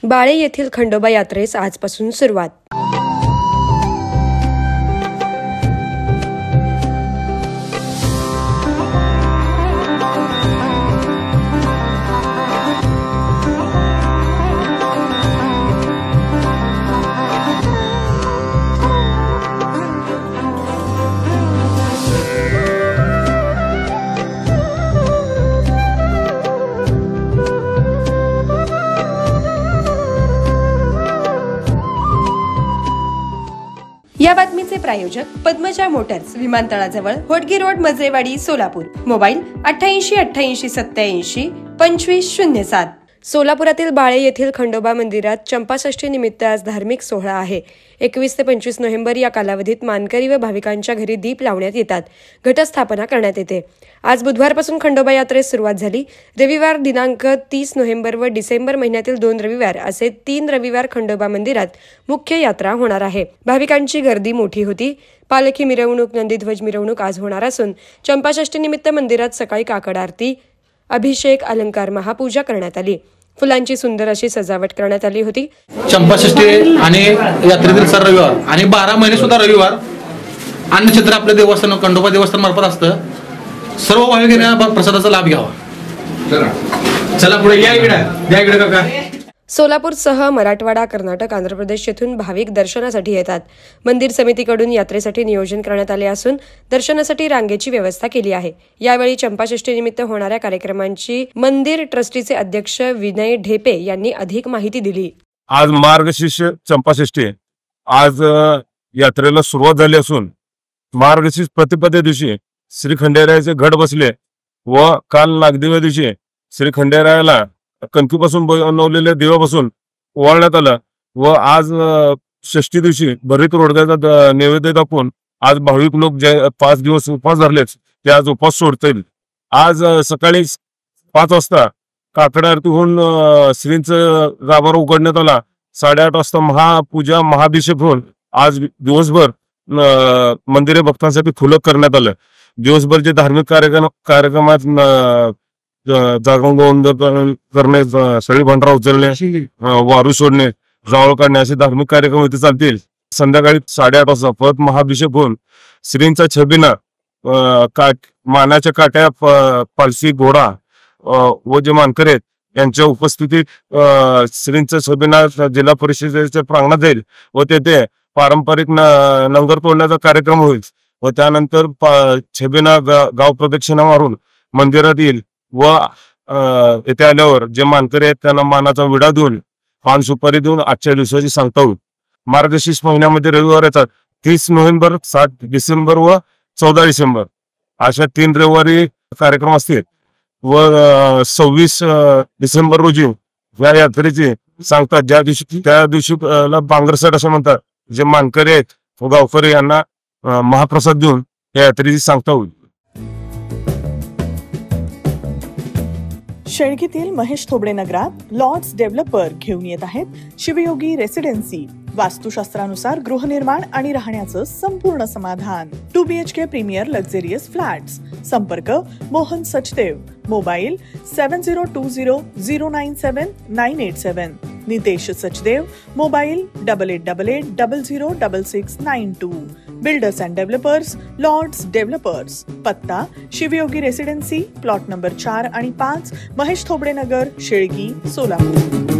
बाळे येथील खंडोबा यात्रेस आजपासून सुरुवात। या बातमीचे प्रायोजक पद्मजा मोटर्स, विमानतळाजवळ, होटगी रोड, मजेवाडी, सोलापूर। मोबाईल 88 88 87 25 07। सोलापुरातील बाळे येथील खंडोबा मंदिरात चंपाषष्ठी निमित्त आज धार्मिक सोहळा आहे। 21 ते 25 नोव्हेंबर या कालावधीत मानकरी व भाविकांच्या घरी दीप लावण्यात येतात, घटस्थापना करण्यात येते। आज बुधवारपासून खंडोबा यात्रेस सुरुवात झाली। रविवार दिनांक 30 नोव्हेंबर व डिसेंबर महिन्यातील 2 रविवार असे 3 रविवार खंडोबा मंदिरात मुख्य यात्रा होणार आहे। भाविकांची गर्दी मोठी होती। पालखी मिरवणूक, नंदीध्वज मिरवणूक आज होणार असून चंपाषष्ठी निमित्त मंदिरात सकाळी काकड आरती, अभिषेक, अलंकार, महापूजा करण्यात आली। फुलांची सुंदर अशी सजावट करण्यात आली होती। चंपाषष्ठी आणि यात्रेतील सर रविवार आणि 12 महिने सुद्धा रविवार अन्नछत्र आपल्या देवस्थान खंडोबा देवस्थान मार्फत असतं। सर्व भाविकांनी प्रसादाचा लाभ घ्यावा। चला पुढे या इकडे काका। सोलापूरसह मराठवाडा, कर्नाटक, आंध्र प्रदेश येथून भाविक दर्शनासाठी येतात। मंदिर समितीकडून यात्रेसाठी नियोजन करण्यात आले असून दर्शनासाठी रांगेची व्यवस्था केली आहे। यावेळी चंपाषष्ठी निमित्त होणाऱ्या कार्यक्रमांची मंदिर ट्रस्टीचे अध्यक्ष विनय ढेपे यांनी अधिक माहिती दिली। आज मार्गशीर्ष चंपाषष्ठी, आज यात्रेला सुरुवात झाली असून मार्गशीर्ष प्रतिपदे दिवशी श्री खंडेरायाचे घट बसले व काल नागदेव दिवशी श्री खंडेरायाला कणकीपासून बनवलेल्या दिव्यापासून ओवाळण्यात आलं व आज षष्ठी दिवशी भरीत रोडग्याचा नैवेद्य दाखवून आज भाविक लोक जे 5 दिवस उपवास धरलेत ते आज उपवास सोडतील। आज सकाळी 5 वाजता काकड आरती होऊन श्रींचं गाभारा उघडण्यात आला। 8:30 वाजता महापूजा, महाभिषेक होऊन आज दिवसभर मंदिरे भक्तांसाठी खुलं करण्यात आलं। दिवसभर जे धार्मिक कार्यक्रमात जागरण गोंधळ करणे, सगळी भंडारा उचलणे, वारू सोडणे, जावळ काढणे असे धार्मिक कार्यक्रम इथे चालतील। संध्याकाळी 8:30 वाजता परत महाभिषेक होऊन श्रींचा छबिना, मानाच्या काट्या, पालसी, घोडा व जे मानकरी आहेत यांच्या उपस्थितीत श्रींचा छबिना जिल्हा परिषदेच्या प्रांगणात जाईल व तेथे पारंपरिक लंगर तोडण्याचा कार्यक्रम होईल व त्यानंतर छबिना गाव प्रदक्षिणा मारून मंदिरात येईल व येथे आल्यावर जे मानकरी आहेत त्यांना मानाचा विडा देऊन, पान सुपारी देऊन आजच्या दिवसाची सांगता होईल। मार्गशीर्ष महिन्यामध्ये रविवार येतात 30 नोव्हेंबर, 7 डिसेंबर व 14 डिसेंबर अशा 3 रविवारी कार्यक्रम असतील व 26 डिसेंबर रोजी या यात्रेची सांगतात, ज्या दिवशी त्या दिवशी बांगरसट असं म्हणतात, जे मानकरी आहेत व गावकरी यांना महाप्रसाद देऊन या यात्रेची सांगता होईल। शेळकीतील महेश थोबडे नगरात लॉर्ड्स डेव्हलपर घेऊन येत आहेत शिवयोगी रेसिडेन्सी। वास्तुशास्त्रानुसार गृहनिर्माण आणि राहण्याचं संपूर्ण समाधान। 2 BHK प्रीमियर लक्झरियस फ्लॅट्स। संपर्क Mohan Sachdev. Mobile 7020097987। Nitesh Sachdev. Mobile 8888006692। Builders and developers Lords developers. पत्ता शिवयोगी रेसिडेन्सी, प्लॉट नंबर 4 आणि 5, महेश थोबडे नगर, शेळगी, सोलापूर।